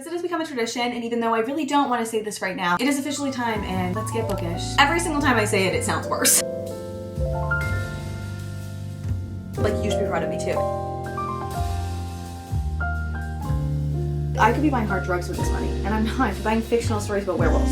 Because it has become a tradition, and even though I really don't want to say this right now, it is officially time and let's get bookish. Every single time I say it, it sounds worse. Like, you should be proud of me too. I could be buying hard drugs with this money, and I'm not. I'm buying fictional stories about werewolves.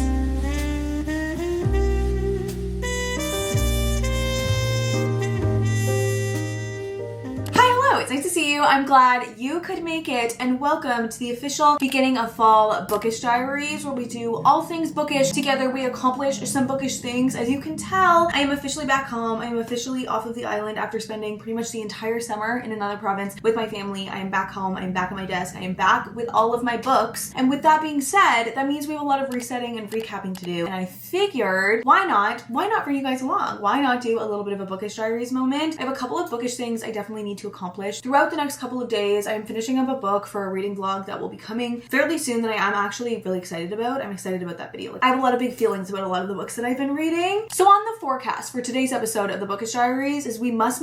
It's nice to see you. I'm glad you could make it, and welcome to the official beginning of fall Bookish diaries, where we do all things bookish. Together we accomplish some bookish things. As you can tell, I am officially back home. I am officially off of the island after spending pretty much the entire summer in another province with my family. I am back home. I am back at my desk. I am back with all of my books. And with that being said, that means we have a lot of resetting and recapping to do. And I figured, why not bring you guys along? Why not do a little bit of a Bookish diaries moment? I have a couple of bookish things I definitely need to accomplish throughout the next couple of days. I am finishing up a book for a reading vlog that will be coming fairly soon that I am actually really excited about. I'm excited about that video. Like, I have a lot of big feelings about a lot of the books that I've been reading. So on the forecast for today's episode of the Bookish Diaries is we must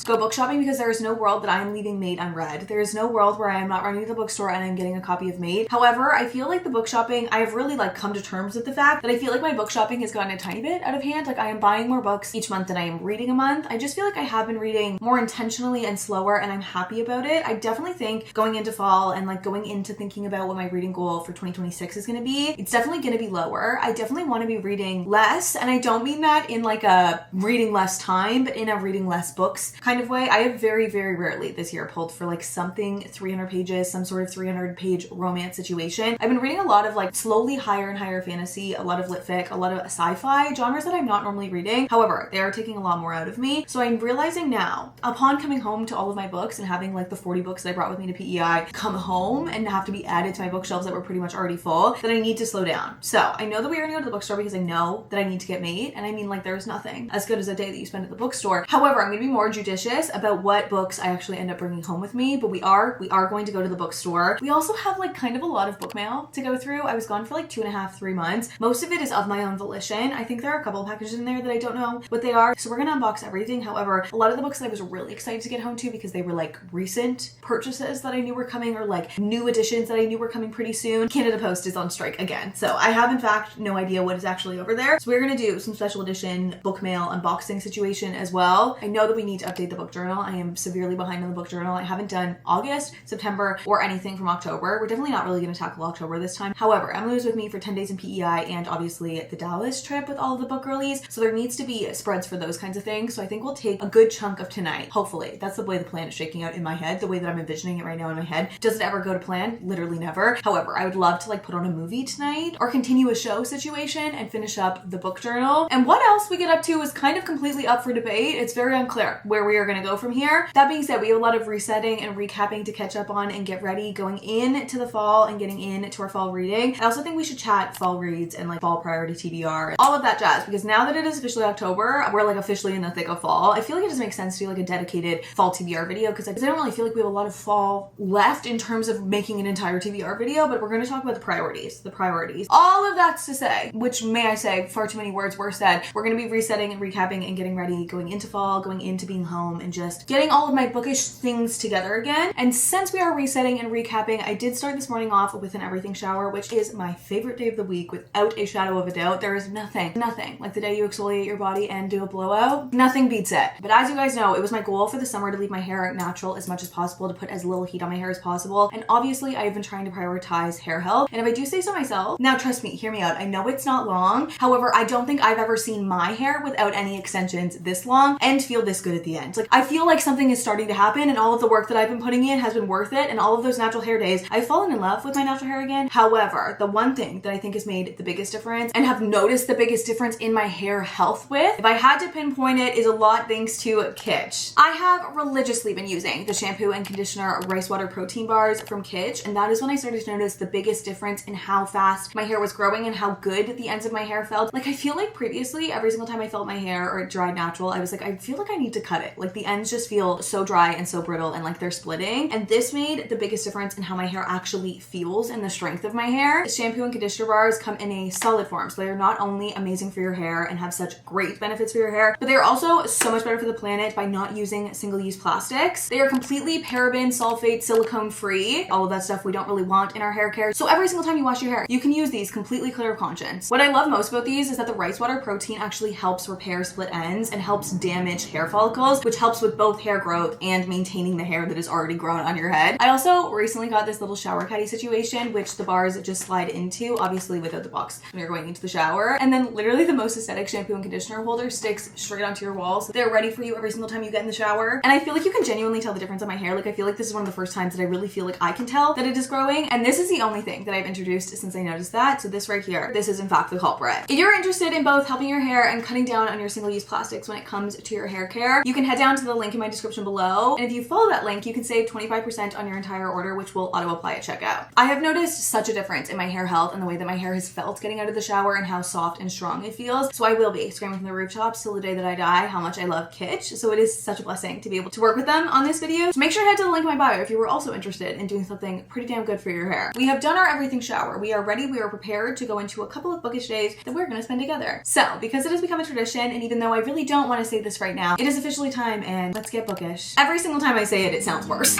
go book shopping, because there is no world that I am leaving Mate unread. There is no world where I am not running to the bookstore and I'm getting a copy of Mate. However, I feel like the book shopping, I have really come to terms with the fact that I feel like my book shopping has gotten a tiny bit out of hand. Like, I am buying more books each month than I am reading a month. I just feel like I have been reading more intentionally and slower, and I'm happy about it. I definitely think going into fall and going into thinking about what my reading goal for 2026 is going to be, it's definitely going to be lower. I definitely want to be reading less, and I don't mean that in a reading less time, but in a reading less books kind of way. I have very, very rarely this year pulled for something 300 pages, some sort of 300-page romance situation. I've been reading a lot of slowly higher and higher fantasy, a lot of lit fic, a lot of sci-fi genres that I'm not normally reading. However, they are taking a lot more out of me. So I'm realizing now, upon coming home to all of my books and having the 40 books that I brought with me to PEI come home and have to be added to my bookshelves that were pretty much already full, that I need to slow down. So I know that we are going to go to the bookstore because I know that I need to get Mate, and I mean, there's nothing as good as a day that you spend at the bookstore. However, I'm going to be more judicious about what books I actually end up bringing home with me, but we are going to go to the bookstore. We also have kind of a lot of book mail to go through. I was gone for 2.5, 3 months. Most of it is of my own volition. I think there are a couple of packages in there that I don't know what they are, so we're going to unbox everything. However, a lot of the books that I was really excited to get home to because they were recent purchases that I knew were coming, or new editions that I knew were coming pretty soon. Canada Post is on strike again, so I have in fact no idea what is actually over there. So we're gonna do some special edition book mail unboxing situation as well. I know that we need to update the book journal. I am severely behind on the book journal. I haven't done August, September, or anything from October. We're definitely not really gonna tackle October this time. However, Emily was with me for 10 days in PEI and obviously the Dallas trip with all of the book girlies, so there needs to be spreads for those kinds of things. So I think we'll take a good chunk of tonight. Hopefully, that's the way the plan is shaking out in my head, the way that I'm envisioning it right now in my head. Does it ever go to plan? Literally never. However, I would love to put on a movie tonight or continue a show situation and finish up the book journal. And what else we get up to is kind of completely up for debate. It's very unclear where we are going to go from here. That being said, we have a lot of resetting and recapping to catch up on and get ready going into the fall and getting into our fall reading. I also think we should chat fall reads and fall priority TBR and all of that jazz, because now that it is officially October, we're officially in the thick of fall. I feel like it doesn't make sense to do a dedicated fall TBR video because I don't really feel like we have a lot of fall left in terms of making an entire TBR video, but we're going to talk about the priorities. All of that's to say, which may I say, far too many words were said, we're going to be resetting and recapping and getting ready, going into fall, going into being home, and just getting all of my bookish things together again. And since we are resetting and recapping, I did start this morning off with an everything shower, which is my favorite day of the week without a shadow of a doubt. There is nothing like the day you exfoliate your body and do a blowout. Nothing beats it. But as you guys know, it was my goal for the summer to leave my hair natural as much as possible, to put as little heat on my hair as possible. And obviously I have been trying to prioritize hair health. And if I do say so myself, now trust me, hear me out. I know it's not long. However, I don't think I've ever seen my hair without any extensions this long and feel this good at the end. I feel like something is starting to happen, and all of the work that I've been putting in has been worth it. And all of those natural hair days, I've fallen in love with my natural hair again. However, the one thing that I think has made the biggest difference and have noticed the biggest difference in my hair health with, if I had to pinpoint it, is a lot thanks to Kitsch. I have religiously been using the shampoo and conditioner rice water protein bars from Kitsch, and that is when I started to notice the biggest difference in how fast my hair was growing and how good the ends of my hair felt. I feel like previously, every single time I felt my hair or it dried natural, I was I feel like I need to cut it. The ends just feel so dry and so brittle and they're splitting. And this made the biggest difference in how my hair actually feels and the strength of my hair. The shampoo and conditioner bars come in a solid form, so they're not only amazing for your hair and have such great benefits for your hair, but they're also so much better for the planet by not using single-use plastic. cosmetics. They are completely paraben, sulfate, silicone free. All of that stuff we don't really want in our hair care. So every single time you wash your hair, you can use these completely clear of conscience. What I love most about these is that the rice water protein actually helps repair split ends and helps damage hair follicles, which helps with both hair growth and maintaining the hair that is already grown on your head. I also recently got this little shower caddy situation, which the bars just slide into, obviously without the box when you're going into the shower. And then literally the most aesthetic shampoo and conditioner holder sticks straight onto your wall. So they're ready for you every single time you get in the shower. And I feel like you can genuinely tell the difference on my hair. Like I feel like this is one of the first times that I really feel like I can tell that it is growing. And this is the only thing that I've introduced since I noticed that. So this right here, this is in fact the culprit. If you're interested in both helping your hair and cutting down on your single-use plastics when it comes to your hair care, you can head down to the link in my description below. And if you follow that link, you can save 25% on your entire order, which will auto-apply at checkout. I have noticed such a difference in my hair health and the way that my hair has felt getting out of the shower and how soft and strong it feels. So I will be screaming from the rooftops till the day that I die how much I love Kitsch. So it is such a blessing to be able to work with them on this video. So make sure to head to the link in my bio if you were also interested in doing something pretty damn good for your hair. We have done our everything shower. We are ready. We are prepared to go into a couple of bookish days that we're going to spend together. So because it has become a tradition, and even though I really don't want to say this right now, it is officially time and let's get bookish. Every single time I say it, it sounds worse.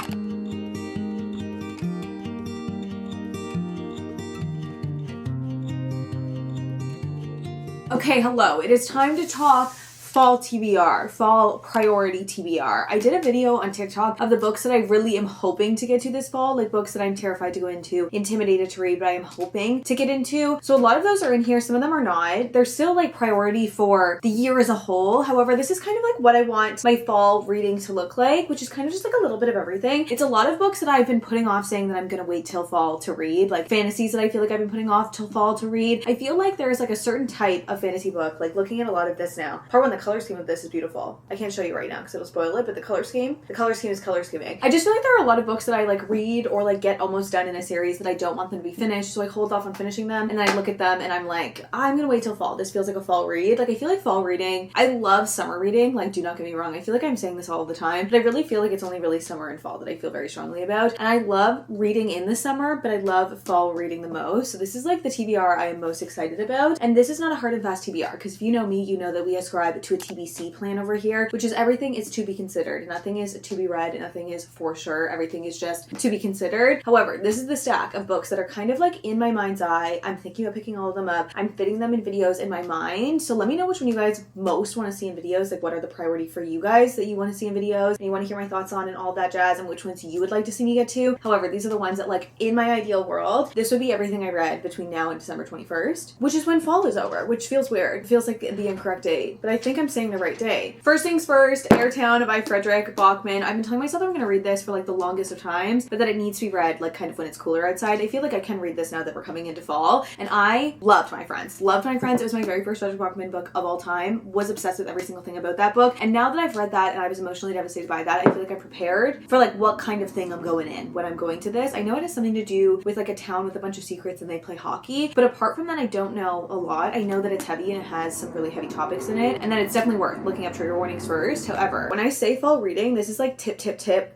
Okay, hello. It is time to talk fall TBR, fall priority TBR. I did a video on TikTok of the books that I really am hoping to get to this fall, like books that I'm terrified to go into, intimidated to read, but I am hoping to get into. So a lot of those are in here. Some of them are not. They're still like priority for the year as a whole. However, this is kind of like what I want my fall reading to look like, which is kind of just like a little bit of everything. It's a lot of books that I've been putting off saying that I'm going to wait till fall to read, like fantasies that I feel like I've been putting off till fall to read. I feel like there's like a certain type of fantasy book, like looking at a lot of this now. Part one, the color scheme of this is beautiful. I can't show you right now because it'll spoil it, but the color scheme is color scheming. I just feel like there are a lot of books that I like read or like get almost done in a series that I don't want them to be finished, so I hold off on finishing them, and then I look at them and I'm like, I'm gonna wait till fall. This feels like a fall read. Like I feel like fall reading, I love summer reading, like do not get me wrong, I feel like I'm saying this all the time, but I really feel like it's only really summer and fall that I feel very strongly about, and I love reading in the summer, but I love fall reading the most. So this is like the TBR I am most excited about, and this is not a hard and fast TBR because if you know me, you know that we ascribe to a TBC plan over here, which is everything is to be considered. Nothing is to be read, nothing is for sure. Everything is just to be considered. However, this is the stack of books that are kind of like in my mind's eye. I'm thinking of picking all of them up. I'm fitting them in videos in my mind. So let me know which one you guys most want to see in videos. Like what are the priority for you guys that you want to see in videos and you want to hear my thoughts on and all that jazz, and which ones you would like to see me get to. However, these are the ones that like in my ideal world, this would be everything I read between now and December 21st, which is when fall is over, which feels weird. It feels like the incorrect date, but I think I'm saying the right date. First things first, Airtown by Frederick Bachman. I've been telling myself I'm going to read this for like the longest of times, but that it needs to be read like kind of when it's cooler outside. I feel like I can read this now that we're coming into fall, and I loved My Friends. Loved My Friends. It was my very first Frederick Bachman book of all time. Was obsessed with every single thing about that book, and now that I've read that and I was emotionally devastated by that, I feel like I'm prepared for like what kind of thing I'm going in when I'm going to this. I know it has something to do with like a town with a bunch of secrets and they play hockey, but apart from that, I don't know a lot. I know that it's heavy and it has some really heavy topics in it, and that it's definitely worth looking up trigger warnings first. However, when I say fall reading, this is like tip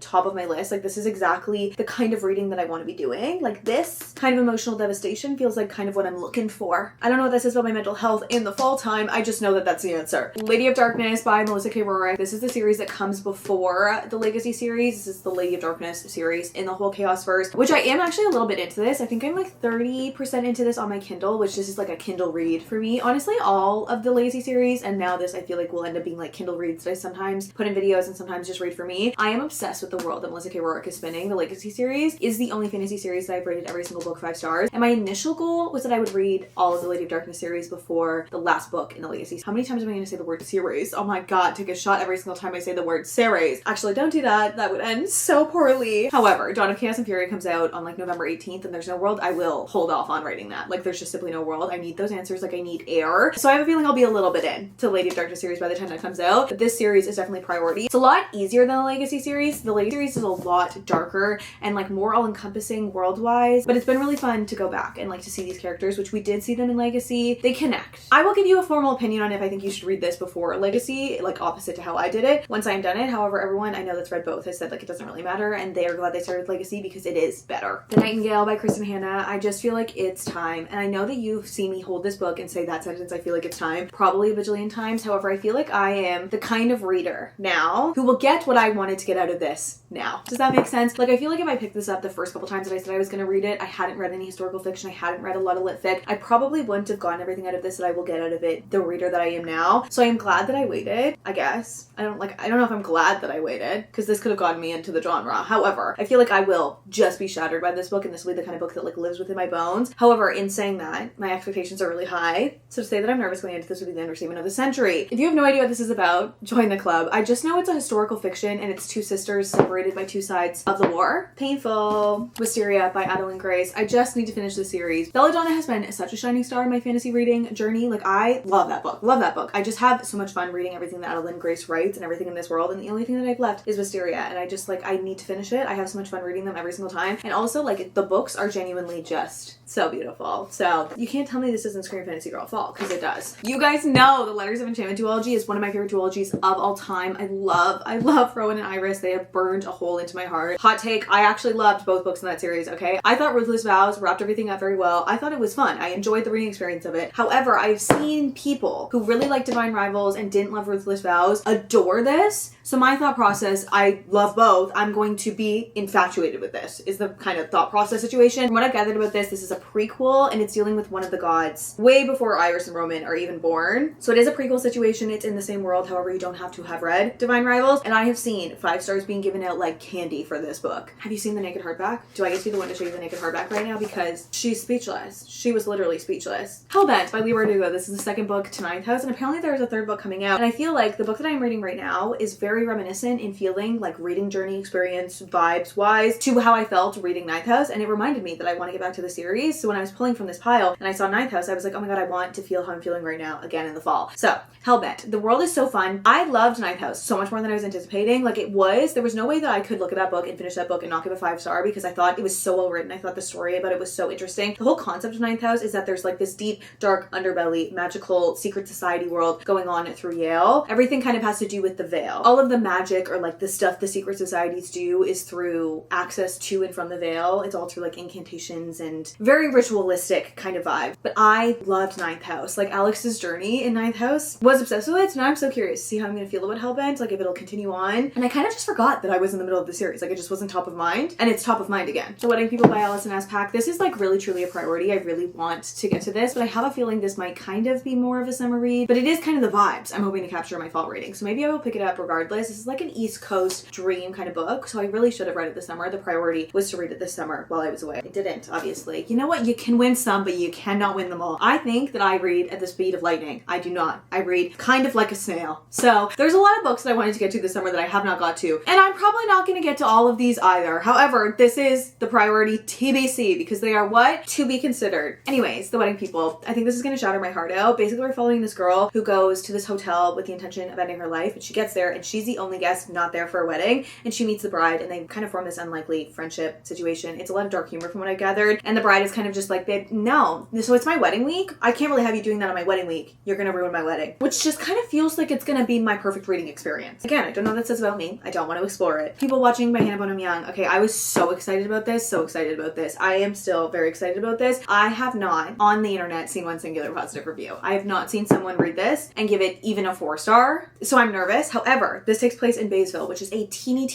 top of my list. Like this is exactly the kind of reading that I want to be doing. Like this kind of emotional devastation feels like kind of what I'm looking for. I don't know what this is about my mental health in the fall time. I just know that that's the answer. Lady of Darkness by Melissa K. Rorick. This is the series that comes before the Legacy series. This is the Lady of Darkness series in the whole Chaos verse, which I am actually a little bit into this. I think I'm like 30% into this on my Kindle, which this is like a Kindle read for me. Honestly, all of the Legacy series and now this I feel like will end up being like Kindle reads that I sometimes put in videos and sometimes just read for me. I am obsessed with the world that Melissa K. Rorick is spinning. The Legacy series is the only fantasy series that I've rated every single book 5 stars. And my initial goal was that I would read all of the Lady of Darkness series before the last book in the Legacy. How many times am I going to say the word series? Oh my god, take a shot every single time I say the word series. Actually, don't do that. That would end so poorly. However, Dawn of Chaos and Fury comes out on like November 18th and there's no world. I will hold off on writing that. Like there's just simply no world. I need those answers. Like I need air. So I have a feeling I'll be a little bit in to the Lady of Darkness series by the time that comes out. But this series is definitely priority. It's a lot easier than the Legacy series. The Legacy series is a lot darker and like more all-encompassing world-wise, but it's been really fun to go back and like to see these characters, which we did see them in Legacy. They connect. I will give you a formal opinion on if I think you should read this before Legacy, like opposite to how I did it, once I'm done it. However, everyone I know that's read both has said like it doesn't really matter, and they are glad they started with Legacy because it is better. The Nightingale by Kristen Hanna. I just feel like it's time, and I know that you've seen me hold this book and say that sentence, I feel like it's time, probably a bajillion times. However, However, I feel like I am the kind of reader now who will get what I wanted to get out of this now. Does that make sense? Like, I feel like if I picked this up the first couple times that I said I was going to read it, I hadn't read any historical fiction, I hadn't read a lot of lit fic, I probably wouldn't have gotten everything out of this that I will get out of it, the reader that I am now. So I am glad that I waited, I guess. I don't know if I'm glad that I waited, because this could have gotten me into the genre. However, I feel like I will just be shattered by this book, and this will be the kind of book that like lives within my bones. However, in saying that, my expectations are really high. So to say that I'm nervous going into this would be the understatement of the century. If you have no idea what this is about, join the club. I just know it's a historical fiction, and it's two sisters separated by two sides of the war. Painful. Wisteria by Adeline Grace. I just need to finish the series. Belladonna has been such a shining star in my fantasy reading journey. Like, I love that book. Love that book. I just have so much fun reading everything that Adeline Grace writes and everything in this world, and the only thing that I've left is Wisteria, and I just, like, I need to finish it. I have so much fun reading them every single time, and also, like, the books are genuinely just so beautiful. So you can't tell me this doesn't scream Fantasy Girl Fall, because it does. You guys know the Letters of Enchantment duology is one of my favorite duologies of all time. I love Rowan and Iris. They have burned a hole into my heart. Hot take, I actually loved both books in that series, okay? I thought Ruthless Vows wrapped everything up very well. I thought it was fun. I enjoyed the reading experience of it. However, I've seen people who really like Divine Rivals and didn't love Ruthless Vows adore this. So my thought process, I love both. I'm going to be infatuated with this, is the kind of thought process situation. From what I've gathered about this is a prequel, and it's dealing with one of the gods way before Iris and Roman are even born. So it is a prequel situation. It's in the same world. However, you don't have to have read Divine Rivals. And I have seen 5 stars being given out like candy for this book. Have you seen the naked hardback? Do I get to be the one to show you the naked hardback right now? Because she's speechless. She was literally speechless. Hellbent by Leigh Bardugo. This is the second book to Ninth House, and apparently there's a third book coming out. And I feel like the book that I'm reading right now is very reminiscent in feeling, like reading journey experience vibes wise, to how I felt reading Ninth House, and it reminded me that I want to get back to the series. So when I was pulling from this pile and I saw Ninth House, I was like, oh my god, I want to feel how I'm feeling right now again in the fall. So Hellbent. The world is so fun. I loved Ninth House so much more than I was anticipating. Like, there was no way that I could look at that book and finish that book and not give a 5-star, because I thought it was so well written. I thought the story about it was so interesting. The whole concept of Ninth House is that there's like this deep, dark underbelly, magical secret society world going on through Yale. Everything kind of has to do with the veil. All of the magic, or like the stuff the secret societies do, is through access to and from the veil. It's all through like incantations and very ritualistic kind of vibe. But I loved Ninth House. Like, Alex's journey in Ninth House was obsessed with it. So now I'm so curious to see how I'm going to feel about Hellbent, like if it'll continue on. And I kind of just forgot that I was in the middle of the series. Like, it just wasn't top of mind, and it's top of mind again. The Wedding People by Alison Aspac. This is like really truly a priority. I really want to get to this, but I have a feeling this might kind of be more of a summer read, but it is kind of the vibes I'm hoping to capture in my fall reading. So maybe I will pick it up regardless. This is like an East Coast dream kind of book, so I really should have read it this summer. The priority was to read it this summer while I was away. I didn't, obviously. You know what? You can win some, but you cannot win them all. I think that I read at the speed of lightning. I do not. I read kind of like a snail. So there's a lot of books that I wanted to get to this summer that I have not got to, and I'm probably not going to get to all of these either. However, this is the priority TBC, because they are what? To be considered. Anyways, The Wedding People. I think this is going to shatter my heart out. Basically, we're following this girl who goes to this hotel with the intention of ending her life, but she gets there and she's the only guest not there for a wedding, and she meets the bride, and they kind of form this unlikely friendship situation. It's a lot of dark humor from what I gathered, and the bride is kind of just like, babe, no. So it's my wedding week? I can't really have you doing that on my wedding week. You're going to ruin my wedding. Which just kind of feels like it's going to be my perfect reading experience. Again, I don't know what that says about me. I don't want to explore it. People Watching by Hannah Bonham Young. Okay, I was so excited about this. So excited about this. I am still very excited about this. I have not on the internet seen one singular positive review. I have not seen someone read this and give it even a 4-star. So I'm nervous. However, this takes place in Baysville, which is a teeny,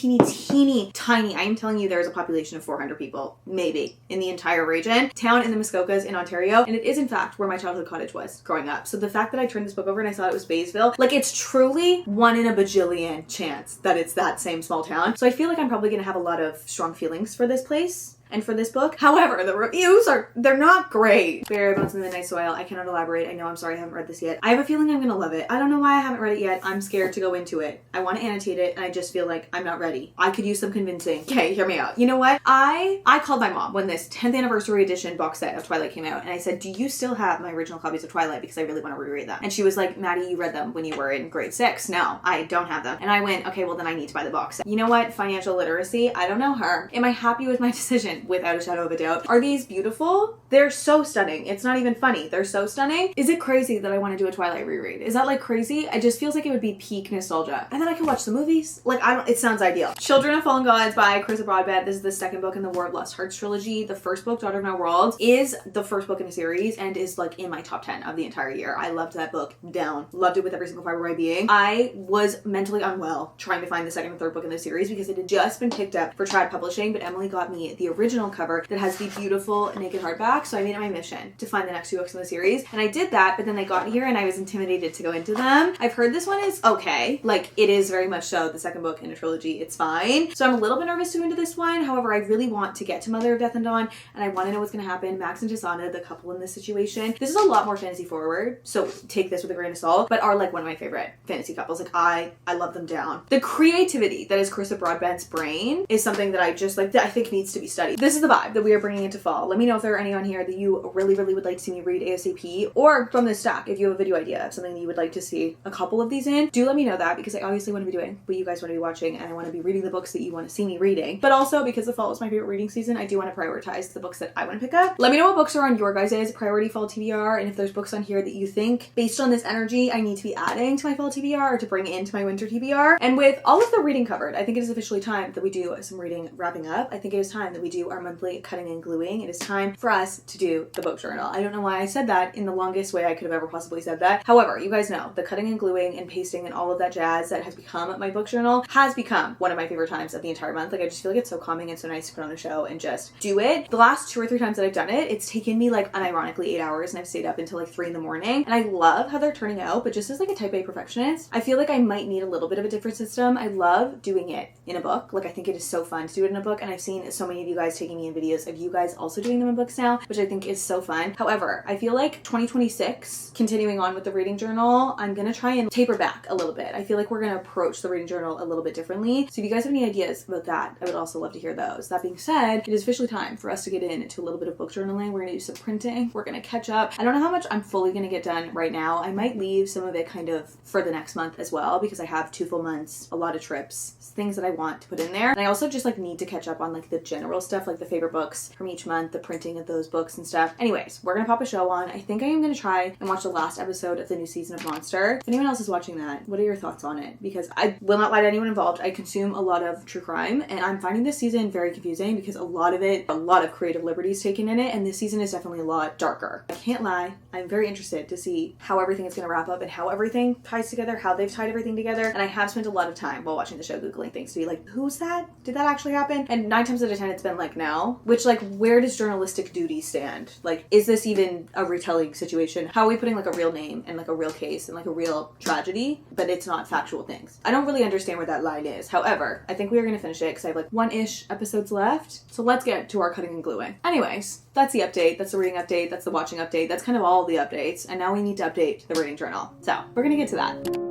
tiny, I am telling you, there's a population of 400 people, maybe, in the entire region. Town in the Muskokas in Ontario. And it is, in fact, where my childhood cottage was growing up. So the fact that I turned this book over and I saw it was Baysville, like, it's truly 1 in a bajillion chance that it's that same small town. So I feel like I'm probably going to have a lot of strong feelings for this place and for this book. However, the reviews they're not great. Barry Bones in the Midnight Soil. I cannot elaborate. I know, I'm sorry, I haven't read this yet. I have a feeling I'm gonna love it. I don't know why I haven't read it yet. I'm scared to go into it. I want to annotate it, and I just feel like I'm not ready. I could use some convincing. Okay, hear me out. You know what? I called my mom when this 10th anniversary edition box set of Twilight came out, and I said, do you still have my original copies of Twilight? Because I really want to reread them. And she was like, Maddie, you read them when you were in grade 6. No, I don't have them. And I went, okay, well then I need to buy the box set. You know what? Financial literacy. I don't know her. Am I happy with my decision? mention without a shadow of a doubt. Are these beautiful? They're so stunning. It's not even funny. They're so stunning. Is it crazy that I want to do a Twilight reread? Is that like crazy? It just feels like it would be peak nostalgia. And then I can watch the movies. Like, it sounds ideal. Children of Fallen Gods by Carissa Broadbent. This is the second book in the War of Lost Hearts trilogy. The first book, Daughter of No World, is the first book in the series and is like in my top 10 of the entire year. I loved that book down. Loved it with every single fiber of my being. I was mentally unwell trying to find the second and third book in the series because it had just been picked up for Trad Publishing, but Emily got me the original cover that has the beautiful naked hardback, so I made it my mission to find the next two books in the series, and I did that, but then they got here and I was intimidated to go into them. I've heard this one is okay. Like, it is very much so the second book in a trilogy. It's fine. So I'm a little bit nervous to go into this one. However, I really want to get to Mother of Death and Dawn, and I want to know what's going to happen. Max and Jasana, the couple in this situation. This is a lot more fantasy forward, so take this with a grain of salt, but are like one of my favorite fantasy couples. Like, I love them down. The creativity that is Carissa Broadbent's brain is something that I just like, that I think needs to be studied. This is the vibe that we are bringing into fall. Let me know if there are any on here that you really would like to see me read ASAP, or from this stack, if you have a video idea of something that you would like to see a couple of these in, do let me know that, because I obviously want to be doing what you guys want to be watching, and I want to be reading the books that you want to see me reading. But also, because the fall is my favorite reading season, I do want to prioritize the books that I want to pick up. Let me know what books are on your guys' priority fall TBR, and if there's books on here that you think, based on this energy, I need to be adding to my fall TBR or to bring into my winter TBR. And with all of the reading covered, I think it is officially time that we do some reading wrapping up. I think it is time that we do our monthly cutting and gluing. It is time for us to do the book journal. I don't know why I said that in the longest way I could have ever possibly said that. However, you guys know the cutting and gluing and pasting and all of that jazz that has become my book journal has become one of my favorite times of the entire month. Like, I just feel like it's so calming and so nice to put on a show and just do it. The last 2 or 3 times that I've done it, it's taken me like unironically 8 hours, and I've stayed up until like 3 in the morning. And I love how they're turning out, but just as like a type A perfectionist, I feel like I might need a little bit of a different system. I love doing it in a book. Like, I think it is so fun to do it in a book, and I've seen so many of you guys taking me in videos of you guys also doing them in books now, which I think is so fun. However, I feel like 2026, continuing on with the reading journal, I'm gonna try and taper back a little bit. I feel like we're gonna approach the reading journal a little bit differently. So if you guys have any ideas about that, I would also love to hear those. That being said, it is officially time for us to get into a little bit of book journaling. We're gonna do some printing. We're gonna catch up. I don't know how much I'm fully gonna get done right now. I might leave some of it kind of for the next month as well, because I have 2 full months, a lot of trips, things that I want to put in there. And I also just like need to catch up on like the general stuff, like the favorite books from each month, the printing of those books and stuff. Anyways, we're gonna pop a show on. I think I am gonna try and watch the last episode of the new season of Monster. If anyone else is watching that, what are your thoughts on it? Because I will not lie to anyone involved, I consume a lot of true crime, and I'm finding this season very confusing because a lot of creative liberties taken in it, and this season is definitely a lot darker. I can't lie, I'm very interested to see how everything is gonna wrap up and how everything ties together, how they've tied everything together. And I have spent a lot of time while watching the show Googling things to be like, who's that? Did that actually happen? And 9 times out of 10 it's been like, no. Which, like, where does journalistic duty stand? Like, is this even a retelling situation? How are we putting like a real name and like a real case and like a real tragedy, but it's not factual things? I don't really understand where that line is. However, I think we are gonna finish it because I have like 1-ish episodes left. So let's get to our cutting and gluing. Anyways, that's the update. That's the reading update. That's the watching update. That's kind of all the updates. And now we need to update the reading journal. So we're gonna get to that.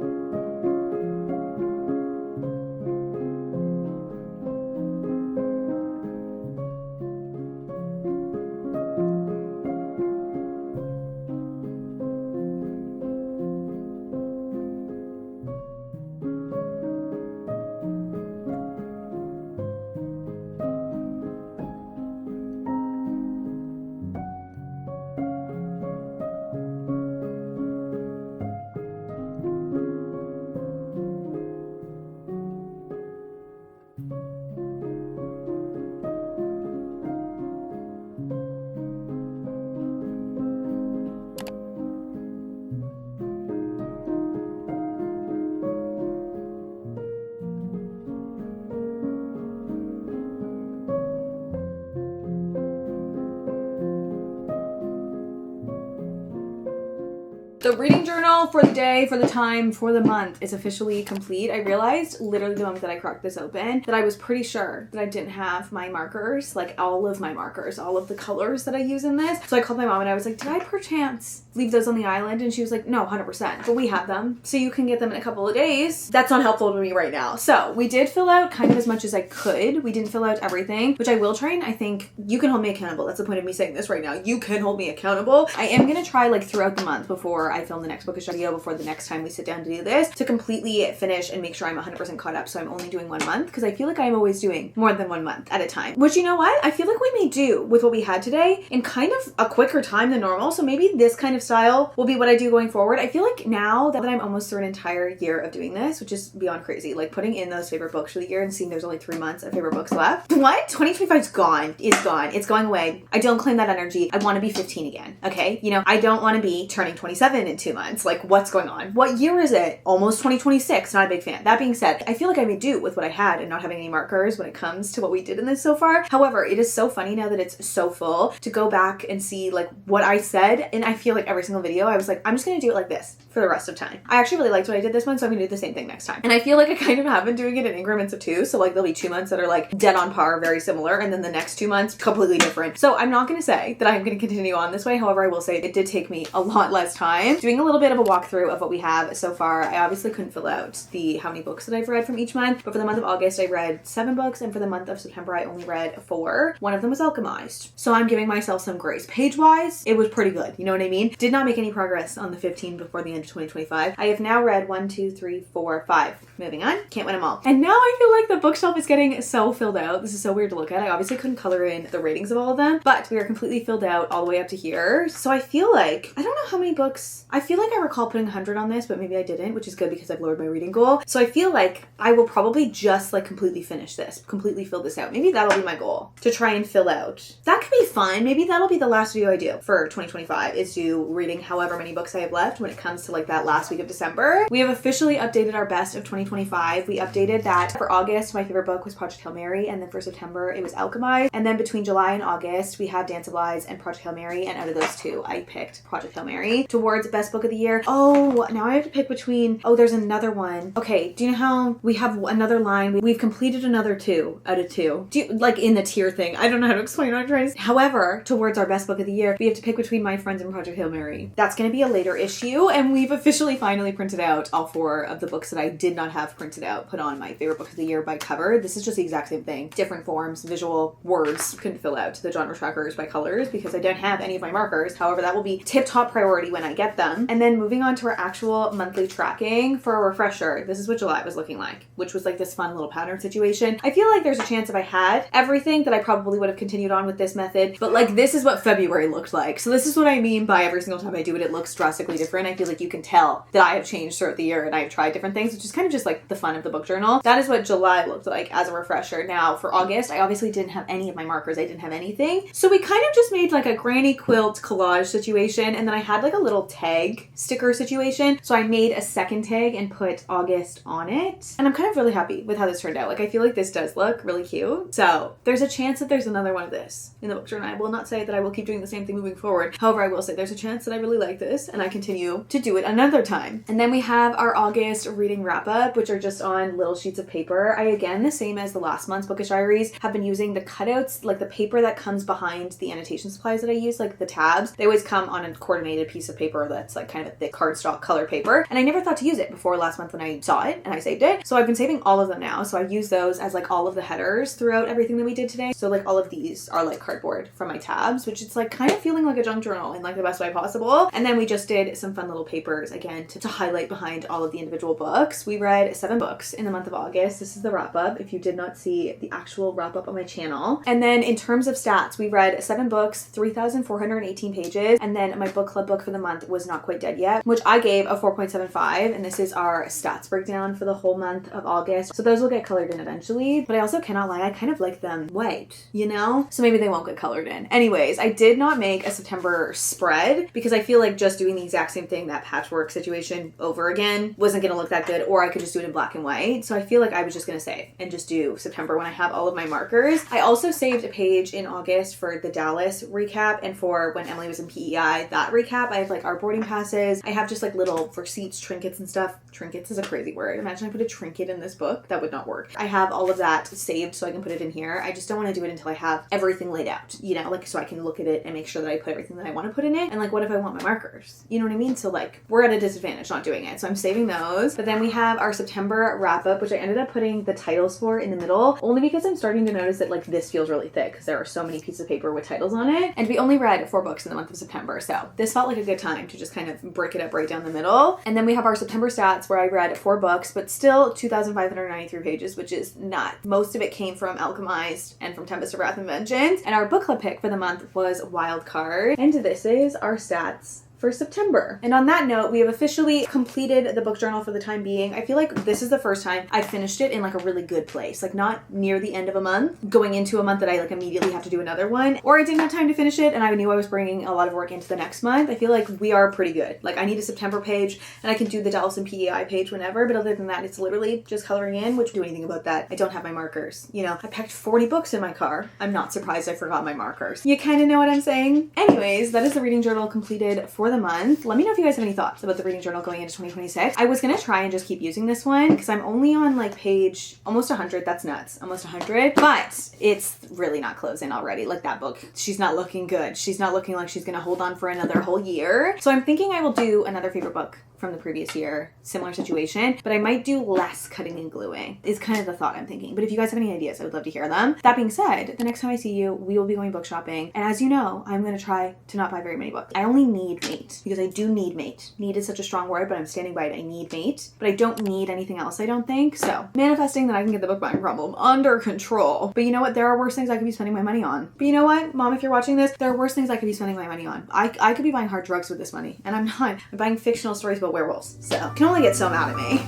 The reading journal for the day, for the time, for the month is officially complete. I realized literally the moment that I cracked this open that I was pretty sure that I didn't have my markers, like all of my markers, all of the colors that I use in this. So I called my mom and I was like, did I perchance leave those on the island? And she was like, no, 100%. But we have them, so you can get them in a couple of days. That's not helpful to me right now. So we did fill out kind of as much as I could. We didn't fill out everything, which I will try, and I think you can hold me accountable. That's the point of me saying this right now. You can hold me accountable. I am gonna try like throughout the month before before I film the next bookish video, before the next time we sit down to do this, to completely finish and make sure I'm 100% caught up. So I'm only doing 1 month because I feel like I'm always doing more than 1 month at a time. Which, you know what? I feel like we may do with what we had today in kind of a quicker time than normal. So maybe this kind of style will be what I do going forward. I feel like now that I'm almost through an entire year of doing this, which is beyond crazy, like putting in those favorite books for the year and seeing there's only 3 months of favorite books left. What? 2025 is gone. It's gone. It's going away. I don't claim that energy. I want to be 15 again. Okay? You know, I don't want to be turning 27 in 2 months. Like, what's going on? What year is it? Almost 2026. Not a big fan. That being said, I feel like I may do with what I had and not having any markers when it comes to what we did in this so far. However, it is so funny now that it's so full to go back and see like what I said. And I feel like every single video, I was like, I'm just going to do it like this for the rest of time. I actually really liked what I did this one, so I'm going to do the same thing next time. And I feel like I kind of have been doing it in increments of 2. So like there'll be 2 months that are like dead on par, very similar. And then the next 2 months, completely different. So I'm not going to say that I'm going to continue on this way. However, I will say it did take me a lot less time doing a little bit of a walkthrough of what we have so far. I obviously couldn't fill out the how many books that I've read from each month, but for the month of August, I read 7 books. And for the month of September, I only read 4. One of them was Alchemized. So I'm giving myself some grace. Page-wise, it was pretty good. You know what I mean? Did not make any progress on the 15 before the end of 2025. I have now read 1, 2, 3, 4, 5. Moving on. Can't win them all. And now I feel like the bookshelf is getting so filled out. This is so weird to look at. I obviously couldn't color in the ratings of all of them, but we are completely filled out all the way up to here. So I feel like, I don't know how many books, I feel like I recall putting 100 on this, but maybe I didn't, which is good because I've lowered my reading goal. So I feel like I will probably just like completely finish this, completely fill this out. Maybe that'll be my goal, to try and fill out. That could be fun. Maybe that'll be the last video I do for 2025, is do reading however many books I have left when it comes to like that last week of December. We have officially updated our best of 2025. We updated that for August. My favorite book was Project Hail Mary, and then for September it was Alchemized. And then between July and August we have Dance of Lies and Project Hail Mary, and out of those 2 I picked Project Hail Mary towards best book of the year. Oh, now I have to pick between, oh, there's another one. Okay, do you know how we have another line? We've completed another 2 out of 2. Do you, like in the tier thing? I don't know how to explain what I'm trying to say. However, towards our best book of the year, we have to pick between My Friends and Project Hail Mary. That's going to be a later issue, and we've officially finally printed out all 4 of the books that I did not have printed out, put on my favorite book of the year by cover. This is just the exact same thing. Different forms, visual, words. Couldn't fill out the genre trackers by colors because I don't have any of my markers. However, that will be tip-top priority when I get them. And then moving on to our actual monthly tracking. For a refresher, this is what July was looking like, which was like this fun little pattern situation. I feel like there's a chance if I had everything that I probably would have continued on with this method, but like this is what February looked like. So this is what I mean by every single time I do it, it looks drastically different. I feel like you can tell that I have changed throughout the year and I've tried different things, which is kind of just like the fun of the book journal. That is what July looked like as a refresher. Now for August, I obviously didn't have any of my markers. I didn't have anything. So we kind of just made like a granny quilt collage situation, and then I had like a little tag sticker situation. So I made a second tag and put August on it. And I'm kind of really happy with how this turned out. Like I feel like this does look really cute. So there's a chance that there's another one of this in the book journal. I will not say that I will keep doing the same thing moving forward. However, I will say there's a chance that I really like this and I continue to do it another time. And then we have our August reading wrap up, which are just on little sheets of paper. I, again, the same as the last month's Bookish Diaries, have been using the cutouts, like the paper that comes behind the annotation supplies that I use, like the tabs. They always come on a coordinated piece of paper that's like kind of a thick cardstock color paper. And I never thought to use it before last month when I saw it and I saved it. So I've been saving all of them now. So I've used those as like all of the headers throughout everything that we did today. So like all of these are like cardboard from my tabs, which it's like kind of feeling like a junk journal in like the best way possible. And then we just did some fun little papers again to highlight behind all of the individual books. We read 7 books in the month of August. This is the wrap up if you did not see the actual wrap up on my channel. And then in terms of stats, we read 7 books, 3,418 pages. And then my book club book for the month was Not Quite Dead Yet, which I gave a 4.75. And this is our stats breakdown for the whole month of August. So those will get colored in eventually. But I also cannot lie, I kind of like them white, you know? So maybe they won't get colored in. Anyways, I did not make a September spread because I feel like just doing the exact same thing, that patchwork situation over again, wasn't going to look that good, or I could just do it in black and white. So I feel like I was just going to save and just do September when I have all of my markers. I also saved a page in August for the Dallas recap and for when Emily was in PEI, that recap. I have like our boarding passes. I have just like little receipts, trinkets and stuff. Trinkets is a crazy word. Imagine I put a trinket in this book. That would not work. I have all of that saved so I can put it in here. I just don't want to do it until I have everything laid out, you know, like so I can look at it and make sure that I put everything that I want to put in it. And like, what if I want my markers? You know what I mean? So like, we're at a disadvantage not doing it. So I'm saving those. But then we have our September wrap up, which I ended up putting the titles for in the middle, only because I'm starting to notice that like this feels really thick because there are so many pieces of paper with titles on it. And we only read 4 books in the month of September. So this felt like a good time to to just kind of break it up right down the middle. And then we have our September stats where I read 4 books, but still 2,593 pages, which is nuts. Most of it came from Alchemized and from Tempest of Wrath and Vengeance. And our book club pick for the month was Wild Card. And this is our stats for September. And on that note, we have officially completed the book journal for the time being. I feel like this is the first time I finished it in like a really good place, like not near the end of a month, going into a month that I like immediately have to do another one, or I didn't have time to finish it and I knew I was bringing a lot of work into the next month. I feel like we are pretty good. Like I need a September page and I can do the Dallas and PEI page whenever, but other than that, it's literally just coloring in, which do anything about that. I don't have my markers. You know, I packed 40 books in my car. I'm not surprised I forgot my markers. You kind of know what I'm saying? Anyways, that is the reading journal completed for the month. Let me know if you guys have any thoughts about the reading journal going into 2026. I was gonna try and just keep using this one because I'm only on like page almost 100. That's nuts. Almost 100. But it's really not closing already. Like that book, she's not looking good. She's not looking like she's gonna hold on for another whole year. So I'm thinking I will do another favorite book from the previous year, similar situation, but I might do less cutting and gluing is kind of the thought I'm thinking. But if you guys have any ideas, I would love to hear them. That being said, the next time I see you, we will be going book shopping. And as you know, I'm going to try to not buy very many books. I only need mate because I do need mate. Need is such a strong word, but I'm standing by it. I need mate, but I don't need anything else, I don't think. So manifesting that I can get the book buying problem under control. But you know what? There are worse things I could be spending my money on. But you know what, Mom, if you're watching this, there are worse things I could be spending my money on. I could be buying hard drugs with this money, and I'm not. I'm buying fictional stories about werewolves. So you can only get so mad at me.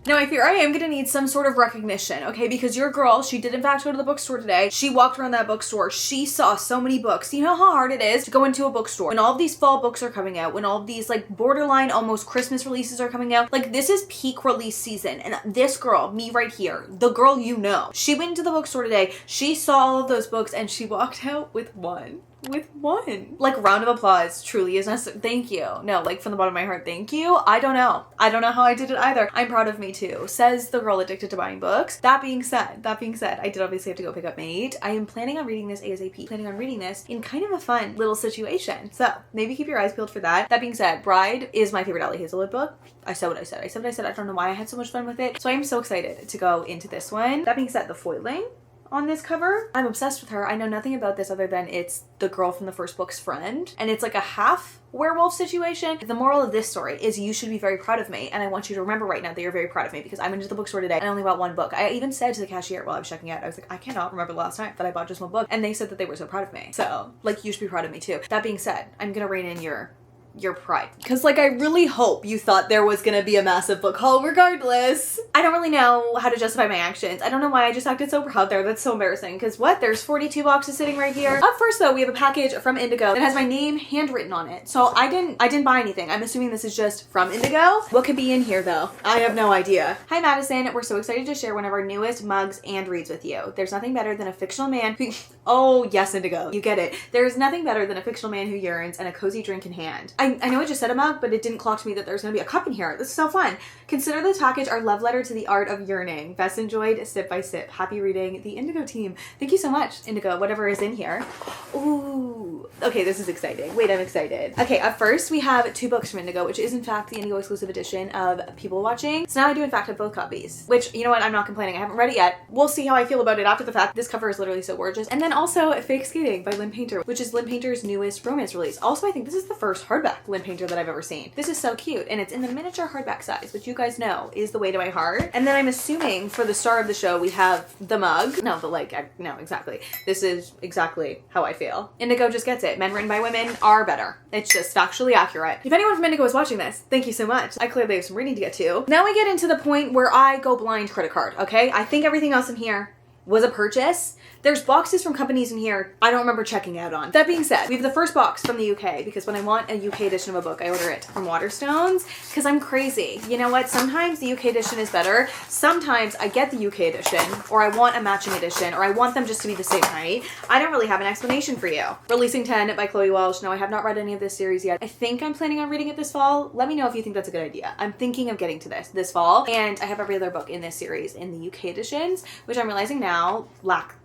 Now, I fear I am going to need some sort of recognition, okay? Because your girl, she did in fact go to the bookstore today. She walked around that bookstore. She saw so many books. You know how hard it is to go into a bookstore when all of these fall books are coming out, when all of these like borderline almost Christmas releases are coming out. Like this is peak release season. And this girl, me right here, the girl you know, she went into the bookstore today. She saw all of those books and she walked out with one. Like, round of applause truly is necessary. Thank you. No, like from the bottom of my heart, thank you. I don't know how I did it either. I'm proud of me too, says the girl addicted to buying books. That being said, I did obviously have to go pick up Mate. I am planning on reading this ASAP, planning on reading this in kind of a fun little situation. So maybe keep your eyes peeled for that. That being said, Bride is my favorite Ellie Hazelwood book. I said what I said. I don't know why I had so much fun with it. So I am so excited to go into this one. That being said, the foiling on this cover, I'm obsessed with her. I know nothing about this other than it's the girl from the first book's friend, and it's like a half werewolf situation. The moral of this story is you should be very proud of me, and I want you to remember right now that you're very proud of me because I went to the bookstore today and I only bought one book. I even said to the cashier while I was checking out, I was like, I cannot remember the last time that I bought just one book, and they said that they were so proud of me. So like, you should be proud of me too. That being said, I'm gonna rein in your pride, because like I really hope you thought there was gonna be a massive book haul regardless. I don't really know how to justify my actions. I don't know why I just acted so proud there. That's so embarrassing because what, there's 42 boxes sitting right here. Up first though, we have a package from Indigo that has my name handwritten on it, so I didn't buy anything. I'm assuming this is just from Indigo. What could be in here though? I have no idea. Hi Madison, we're so excited to share one of our newest mugs and reads with you. There's nothing better than a fictional man who oh yes, Indigo, you get it. There's nothing better than a fictional man who yearns and a cozy drink in hand. I know I just said a mug, but it didn't clock to me that there's gonna be a cup in here. This is so fun. Consider this package our love letter to the art of yearning. Best enjoyed, sip by sip. Happy reading, the Indigo team. Thank you so much, Indigo, whatever is in here. Ooh, okay, this is exciting. Wait, I'm excited. Okay, up first we have 2 books from Indigo, which is in fact the Indigo exclusive edition of People Watching. So now I do in fact have both copies, which, you know what, I'm not complaining. I haven't read it yet. We'll see how I feel about it after the fact. This cover is literally so gorgeous. And then also Fake Skating by Lynn Painter, which is Lynn Painter's newest romance release. Also, I think this is the first hardback Lynn Painter that I've ever seen. This is so cute, and it's in the miniature hardback size, which you guys know is the way to my heart. And then I'm assuming for the star of the show, we have the mug. No, no, exactly. This is exactly how I feel. Indigo just gets it. Men written by women are better. It's just factually accurate. If anyone from Indigo is watching this, thank you so much. I clearly have some reading to get to. Now we get into the point where I go blind credit card, okay? I think everything else in here was a purchase, There's boxes from companies in here I don't remember checking out on. That being said, we have the first box from the UK because when I want a UK edition of a book, I order it from Waterstones because I'm crazy. You know what? Sometimes the UK edition is better. Sometimes I get the UK edition or I want a matching edition or I want them just to be the same height. I don't really have an explanation for you. Releasing 10 by Chloe Welsh. No, I have not read any of this series yet. I think I'm planning on reading it this fall. Let me know if you think that's a good idea. I'm thinking of getting to this fall, and I have every other book in this series in the UK editions, which I'm realizing now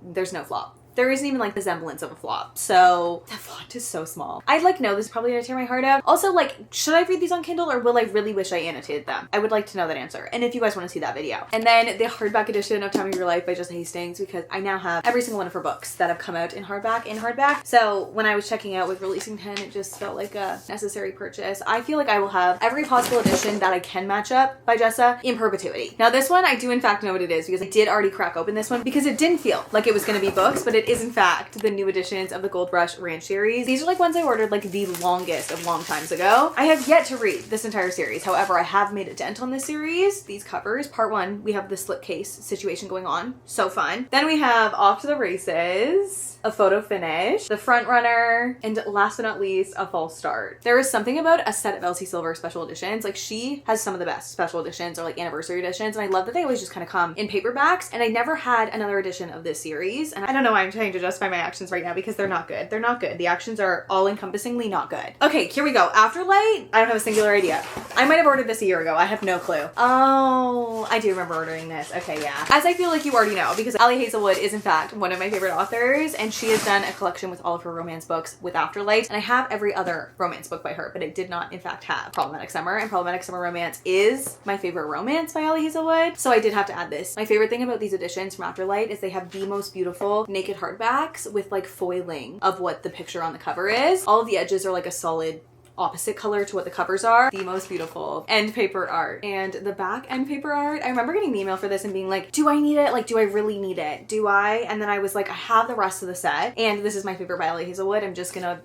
there's no flop. There isn't even like the semblance of a flop. So the font is so small. I'd like know this is probably gonna tear my heart out. Also, like, should I read these on Kindle or will I really wish I annotated them? I would like to know that answer. And if you guys want to see that video. And then the hardback edition of Time of Your Life by Jessa Hastings, because I now have every single one of her books that have come out in hardback. So when I was checking out with Releasing 10, it just felt like a necessary purchase. I feel like I will have every possible edition that I can match up by Jessa in perpetuity. Now this one, I do in fact know what it is because I did already crack open this one because it didn't feel like it was gonna be books, but it is in fact the new editions of the Gold Rush Ranch series. These are like ones I ordered like the longest of long times ago. I have yet to read this entire series. However, I have made a dent on this series. These covers, part 1, we have the slipcase situation going on. So fun. Then we have Off to the Races, a photo finish, the front runner, and last but not least, a false start. There is something about a set of Elsie Silver special editions. Like she has some of the best special editions or like anniversary editions. And I love that they always just kind of come in paperbacks. And I never had another edition of this series. And I don't know why I'm trying to justify my actions right now because they're not good. They're not good. The actions are all encompassingly not good. Okay, here we go. Afterlight. I don't have a singular idea. I might have ordered this a year ago. I have no clue. Oh, I do remember ordering this. Okay, yeah. As I feel like you already know, because Ali Hazelwood is in fact one of my favorite authors, and she has done a collection with all of her romance books with Afterlight, and I have every other romance book by her, but it did not in fact have Problematic Summer, and Problematic Summer Romance is my favorite romance by Ali Hazelwood, so I did have to add this. My favorite thing about these editions from Afterlight is they have the most beautiful naked hardbacks with like foiling of what the picture on the cover is. All of the edges are like a solid opposite color to what the covers are. The most beautiful end paper art. And the back end paper art, I remember getting the email for this and being like, do I need it? Like, do I really need it? Do I? And then I was like, I have the rest of the set and this is my favorite by Ali Hazelwood. I'm just gonna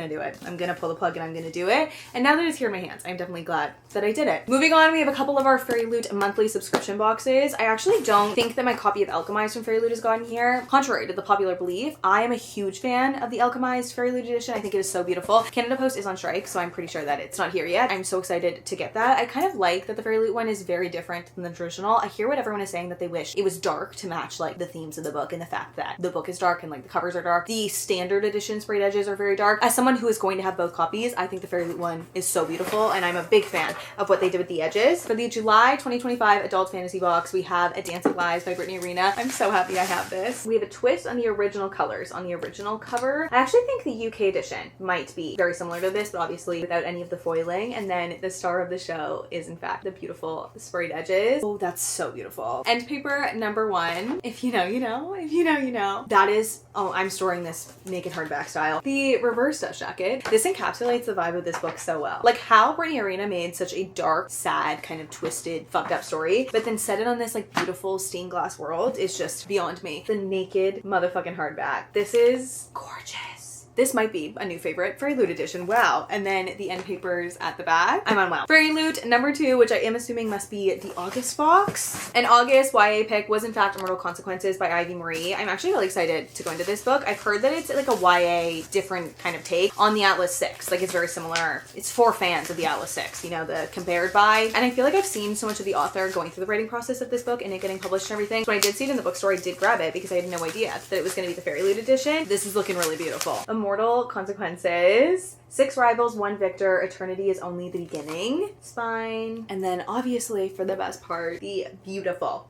do it. I'm gonna pull the plug and I'm gonna do it. And now that it's here in my hands, I'm definitely glad that I did it. Moving on, we have a couple of our Fairy Loot monthly subscription boxes. I actually don't think that my copy of Alchemized from Fairy Loot has gotten here. Contrary to the popular belief, I am a huge fan of the Alchemized Fairy Loot edition. I think it is so beautiful. Canada Post is on strike, so I'm pretty sure that it's not here yet. I'm so excited to get that. I kind of like that the Fairy Loot one is very different than the traditional. I hear what everyone is saying that they wish it was dark to match like the themes of the book and the fact that the book is dark and like the covers are dark. The standard edition sprayed edges are very dark. As someone who is going to have both copies, I think the Fairy Loot one is so beautiful and I'm a big fan of what they did with the edges. For the July 2025 adult fantasy box, we have A Dance of Lies by Brittany Arena. I'm so happy I have this. We have a twist on the original colors on the original cover. I actually think the UK edition might be very similar to this, but obviously without any of the foiling. And then the star of the show is in fact the beautiful sprayed edges. Oh, that's so beautiful. End paper number 1. If you know, you know. If you know, you know. That is, oh, I'm storing this naked hardback style. The reverse dust jacket. This encapsulates the vibe of this book so well. Like how Brittany Arena made such a dark, sad, kind of twisted, fucked up story, but then set it on this like beautiful stained glass world is just beyond me. The naked motherfucking hardback. This is gorgeous. This might be a new favorite. Fairy Loot edition. Wow. And then the end papers at the back. I'm on wow. Fairy Loot number 2, which I am assuming must be the August box. An August YA pick was in fact Immortal Consequences by Ivy Marie. I'm actually really excited to go into this book. I've heard that it's like a YA different kind of take on the Atlas 6. Like it's very similar. It's for fans of the Atlas 6, you know, the compared by. And I feel like I've seen so much of the author going through the writing process of this book and it getting published and everything. So when I did see it in the bookstore, I did grab it because I had no idea that it was going to be the Fairy Loot edition. This is looking really beautiful. Immortal Consequences. 6 rivals, 1 victor. Eternity is only the beginning. Spine. And then obviously for the best part, the beautiful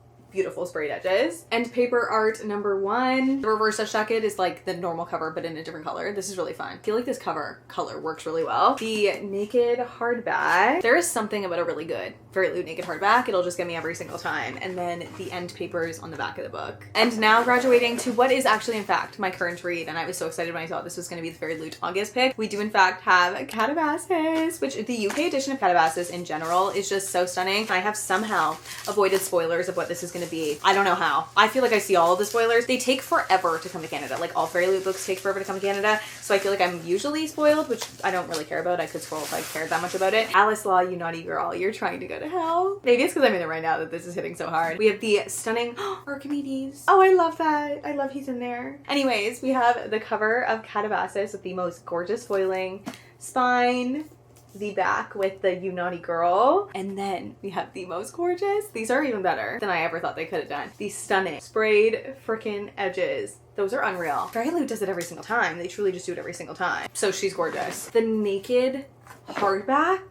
sprayed edges. End paper art number 1. The reverse dust jacket is like the normal cover but in a different color. This is really fun. I feel like this cover color works really well. The naked hardback. There is something about a really good Fairy Loot naked hardback. It'll just get me every single time. And then the end papers on the back of the book. And now graduating to what is actually in fact my current read, and I was so excited when I thought this was going to be the Fairy Loot August pick. We do in fact have Calabasas, which the UK edition of Calabasas in general is just so stunning. I have somehow avoided spoilers of what this is going gonna be. I don't know how. I feel like I see all of the spoilers. They take forever to come to Canada. Like all Fairy Loot books take forever to come to Canada. So I feel like I'm usually spoiled, which I don't really care about. I could spoil if I cared that much about it. Alice Law, you naughty girl. You're trying to go to hell. Maybe it's because I'm in it right now that this is hitting so hard. We have the stunning Archimedes. Oh, I love that. I love he's in there. Anyways, we have the cover of Catabasis with the most gorgeous foiling, spine, the back with the You Naughty Girl, and then we have the most gorgeous, these are even better than I ever thought they could have done, the stunning sprayed frickin' edges. Those are unreal. Fairy Loot does it every single time. They truly just do it every single time. So she's gorgeous. The naked hardback.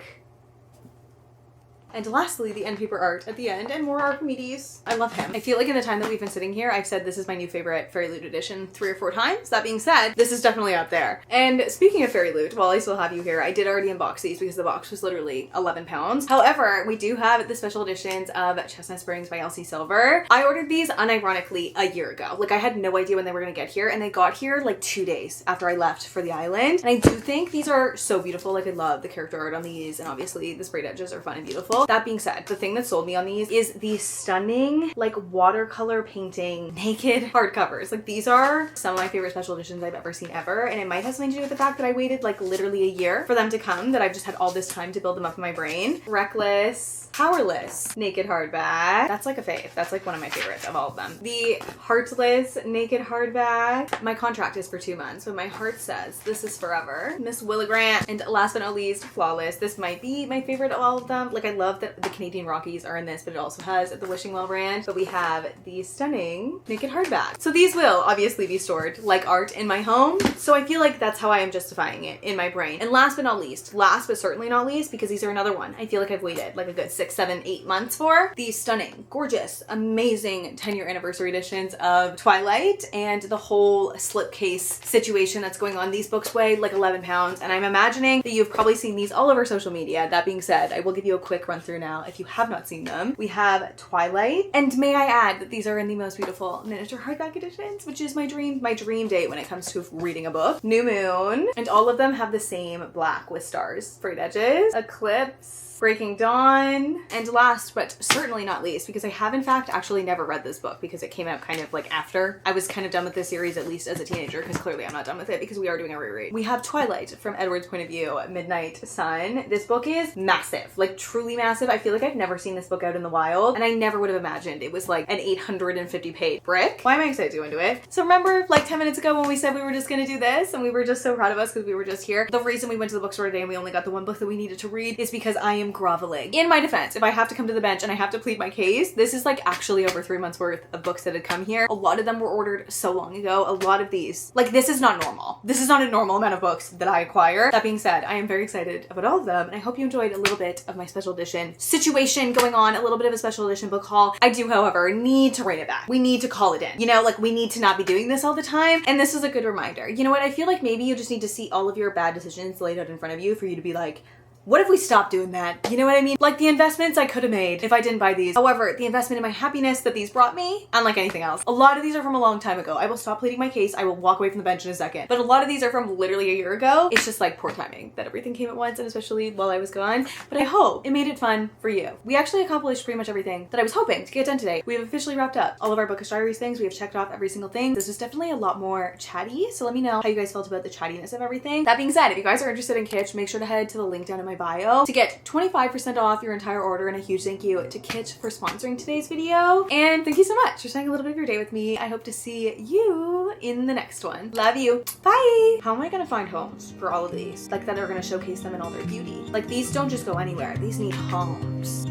And lastly, the end paper art at the end, and more Archimedes. I love him. I feel like in the time that we've been sitting here, I've said this is my new favorite Fairy Loot edition 3 or 4 times. That being said, this is definitely up there. And speaking of Fairy Loot, while I still have you here, I did already unbox these because the box was literally 11 pounds. However, we do have the special editions of Chestnut Springs by Elsie Silver. I ordered these unironically a year ago. Like I had no idea when they were gonna get here, and they got here like 2 days after I left for the island. And I do think these are so beautiful. Like I love the character art on these, and obviously the sprayed edges are fun and beautiful. That being said, the thing that sold me on these is the stunning like watercolor painting naked hardcovers. Like these are some of my favorite special editions I've ever seen ever, and it might have something to do with the fact that I waited like literally a year for them to come, that I've just had all this time to build them up in my brain. Reckless, Powerless, naked hardback. That's like a fave. That's like one of my favorites of all of them. The Heartless naked hardback. My contract is for 2 months, but my heart says this is forever. Miss Willa Grant. And last but not least, Flawless. This might be my favorite of all of them. Like I love that the Canadian Rockies are in this, but it also has the Wishing Well brand. But we have the stunning naked hardback. So these will obviously be stored like art in my home. So I feel like that's how I am justifying it in my brain. And last but not least, last but certainly not least, because these are another one I feel like I've waited like a good 6, 7, 8 months for, the stunning, gorgeous, amazing 10-year anniversary editions of Twilight and the whole slipcase situation that's going on. These books weigh like 11 pounds, and I'm imagining that you've probably seen these all over social media. That being said, I will give you a quick run through now if you have not seen them. We have Twilight, and may I add that these are in the most beautiful miniature hardback editions, which is my dream date when it comes to reading a book. New Moon, and all of them have the same black with stars, sprayed edges. Eclipse, Breaking Dawn, and last but certainly not least, because I have in fact actually never read this book because it came out kind of like after I was kind of done with this series, at least as a teenager, because clearly I'm not done with it because we are doing a reread. We have Twilight from Edward's point of view, Midnight Sun. This book is massive, like truly massive. I feel like I've never seen this book out in the wild, and I never would have imagined it was like an 850 page brick. Why am I excited to go into it? So remember like 10 minutes ago when we said we were just gonna do this and we were just so proud of us because we were just here? The reason we went to the bookstore today and we only got the one book that we needed to read is because I am groveling. In my defense, if I have to come to the bench and I have to plead my case, this is like actually over 3 months worth of books that had come here. A lot of them were ordered so long ago. A lot of these, like this is not normal. This is not a normal amount of books that I acquire. That being said, I am very excited about all of them, and I hope you enjoyed a little bit of my special edition situation going on, a little bit of a special edition book haul. I do, however, need to rein it back. We need to call it in. You know, like we need to not be doing this all the time, and this is a good reminder. You know what? I feel like maybe you just need to see all of your bad decisions laid out in front of you for you to be like, what if we stopped doing that? You know what I mean? Like the investments I could have made if I didn't buy these. However, the investment in my happiness that these brought me, unlike anything else. A lot of these are from a long time ago. I will stop pleading my case. I will walk away from the bench in a second. But a lot of these are from literally a year ago. It's just like poor timing that everything came at once, and especially while I was gone. But I hope it made it fun for you. We actually accomplished pretty much everything that I was hoping to get done today. We have officially wrapped up all of our Bookish Diaries things. We have checked off every single thing. This was definitely a lot more chatty, so let me know how you guys felt about the chattiness of everything. That being said, if you guys are interested in Kitsch, make sure to head to the link down in my bio to get 25% off your entire order, and a huge thank you to Kitsch for sponsoring today's video. And thank you so much for spending a little bit of your day with me. I hope to see you in the next one. Love you. Bye. How am I gonna find homes for all of these? Like that are gonna showcase them in all their beauty. Like these don't just go anywhere. These need homes.